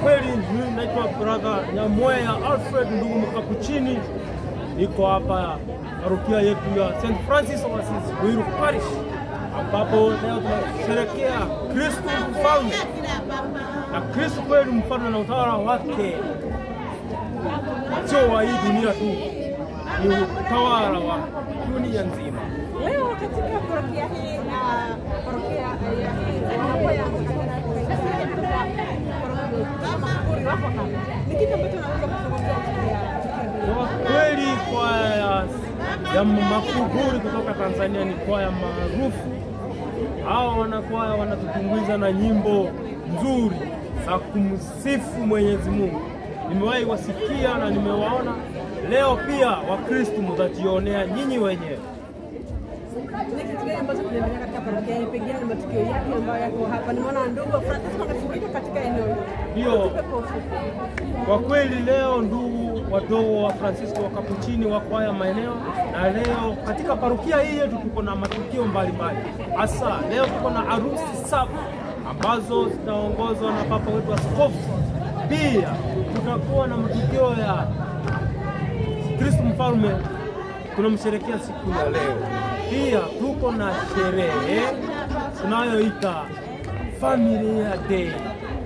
Kweli mimi naitwa brother Nyamweya Alfred ndugu Mkapuchini, niko hapa parokia yetu ya St. Francis of Assisi Ruiru Parish, ambapo leo tunasherehekea Kristo mfalme. Na Kristo kweli mfalme na utawala wake sio wa hii dunia tu, ni utawala wa dunia nzima. Leo katika parokia hii kweli kwaya ya Makuguri kutoka Tanzania ni kwaya maarufu. Hao wanakwaya wanatutumbuiza na nyimbo nzuri za kumsifu Mwenyezi Mungu. Nimewahi wasikia na nimewaona. Leo pia Wakristo mtajionea nyinyi wenyewe. ni kitu gani ambacho kinaendelea katika parokia hii, pengine ni matukio yapi ambayo yako hapa? Nimeona ndugu Francis wanashiriki katika eneo hili. Ndio. Kwa kweli leo ndugu wadogo wa Francisco wa Kapuchini wa kwaya maeneo, na leo katika parokia hii yetu tuko na matukio mbalimbali. Hasa leo tuko na harusi 7 ambazo zitaongozwa na Papa wetu Askofu. Pia tutakuwa na matukio ya Kristo mfalme tunamsherehekea siku ya leo. Pia tuko na sherehe tunayoita Familia Day,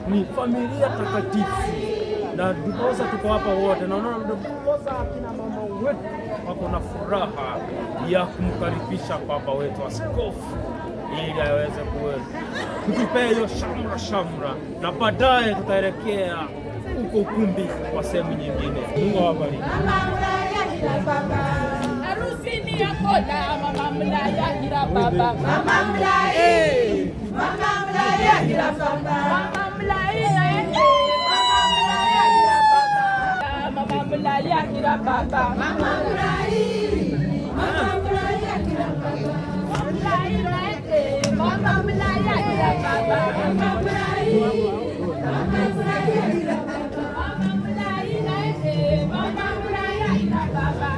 ni familia takatifu, na ndiposa tuko hapa wote, na unaona ndiposa akina mama wetu wako na furaha ya kumkaribisha Papa wetu Askofu ili aweze kutupea hiyo shamra, na baadaye tutaelekea huko ukumbi wa sehemu nyingine. Mungu awabariki. Harusini ya kola mama mlaya kila baba, mama mlaya, mama mlaya kila baba, mama mlaya, mama mlaya kila baba, mama mlaya, mama mlaya kila baba, mama mlaya, mama mlaya kila baba, mama mlaya, mama mlaya kila baba, mama mlaya, mama mlaya kila baba.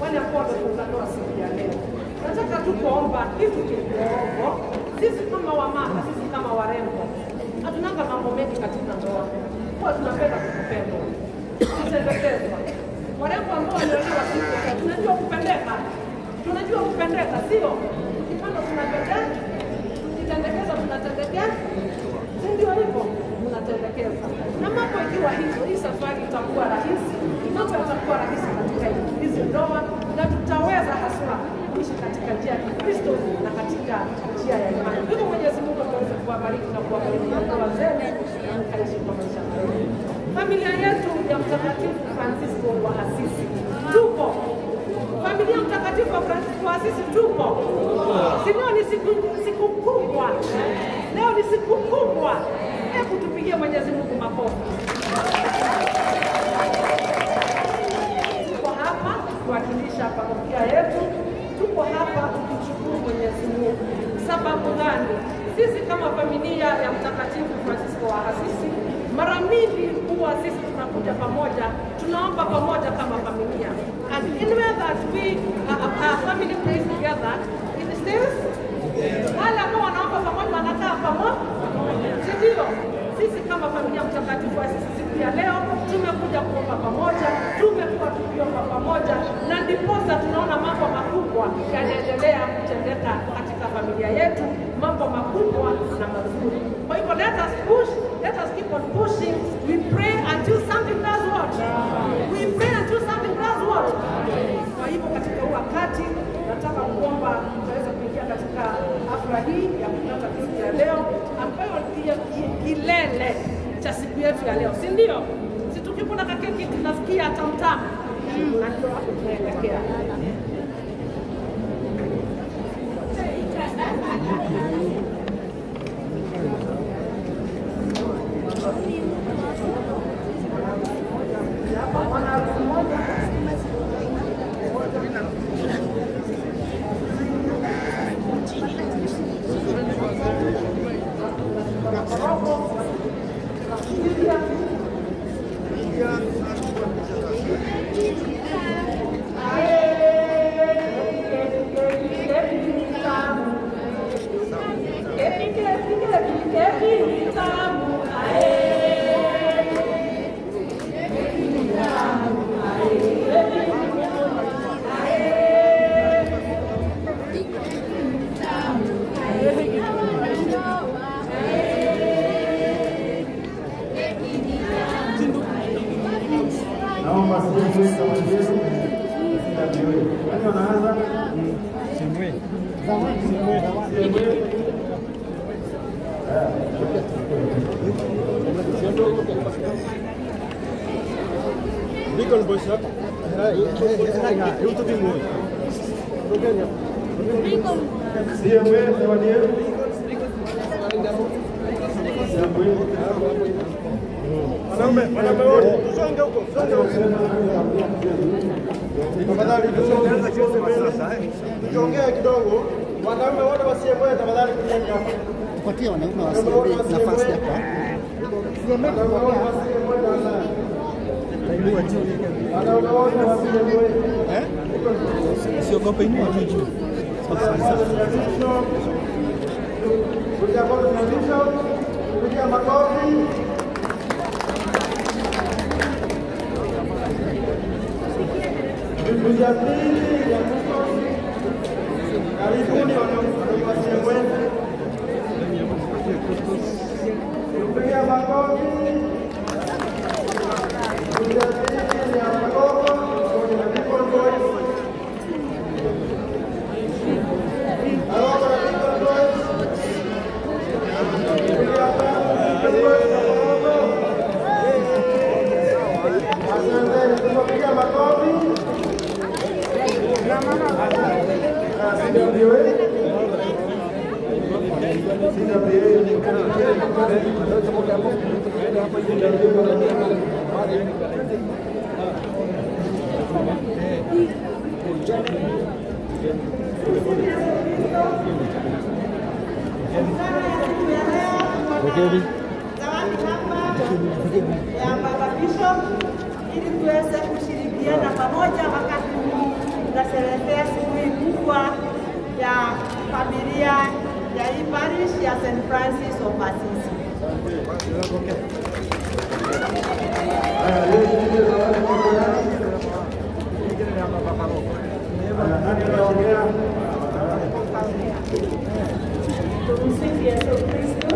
Wale ambao wamezaliwa siku ya leo, nataka tu kuomba kitu kidogo. Sisi kama wamama, sisi kama warembo, hatunanga mambo mengi katika ndoa, kwa tunapenda kupendwa, kutendekezwa. Warembo ambao waliozaliwa siku ya leo tunajua kupendeka, sio? Kipando tunapendeka, tukitendekeza tunatendekeza, si ndio hivyo? Tunatendekeza. Na mambo ikiwa hivyo, hii safari itakuwa rahisi, mambo yatakuwa rahisi katika hizi ndoa, na tutaweza haswa kuishi katika njia ya Kristo na katika njia ya imani. Mungu Mwenyezi Mungu aweze kuwabariki na kuwabariki ndoa zenu na mkaishi kwa maisha marefu. Familia yetu ya Mtakatifu Francisco wa Assisi tupo. Familia Mtakatifu wa Francisco wa Assisi tupo. Leo ni siku kubwa. Leo ni siku kubwa. Hebu tupigie Mwenyezi Mungu makofi. Tuko hapa kuwakilisha parokia yetu. Tuko hapa tukimshukuru Mwenyezi Mungu. Sababu gani? Sisi kama familia ya Mtakatifu Francisco wa Assisi, mara mingi huwa sisi tunakuja pamoja, tunaomba pamoja kama familia. And in that we family prays together, it stays. Wale ambao wanaomba pamoja wanakaa pamoja. Ndio, sisi kama familia Mtakatifu wa Assisi siku ya leo tumekuja kuomba pamoja, tumekuwa tukiomba pamoja, na ndiposa tunaona mambo makubwa yanaendelea kutendeka katika familia yetu, mambo makubwa na mazuri. Kwa hivyo let us keep on pushing. We pray until something does what? We pray until something does what? Kwa hivyo katika huu wakati nataka kuomba tutaweza kuingia katika hafla hii ya kupata siku ya leo, ambayo ndio kilele cha siku yetu ya leo, si ndio? Si tukipona kakeki tunasikia tamtam, na ndio hapo tunaelekea. Naomba siwe kama Yesu. Nani wanaanza? Simwe. Nikon boys hapa. YouTube ngoi. Simwe zawadi yenu. Wanaume wote tusonge huko, tafadhali tuongee kidogo. Wanaume wote wasiemwe tafadhali kujenga. Tupatie wanaume wasiemwe nafasi hapa. Wanaume wote wasiemwe. Usiogope, inua tu juu. Kuja kwa tunalisha, kuja makofi. Kuja pili ya Kristo. Karibuni wasiemwe. Kuja makofi. Kuja pili ya makofi. Kuja Nikon boys. ya Baba Bishop ili tuweze kushirikiana pamoja wakati huu tunasherehekea siku hii kubwa ya familia ya hii parish ya St. Francis of Assisi. Tumsifu Yesu Kristo.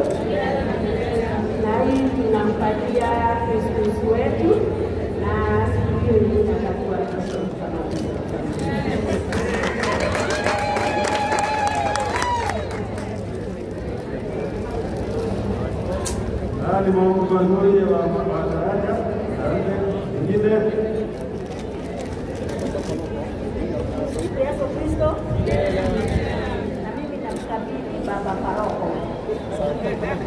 Na hii tunampatia Kristo wetu na siku hiyo ingine atakuwa Kristo mtakatifu. Hali Mungu mazuri wa daraja. Ingine. Yesu Kristo. Na mimi namkabidhi Baba Paroko. Asante sana.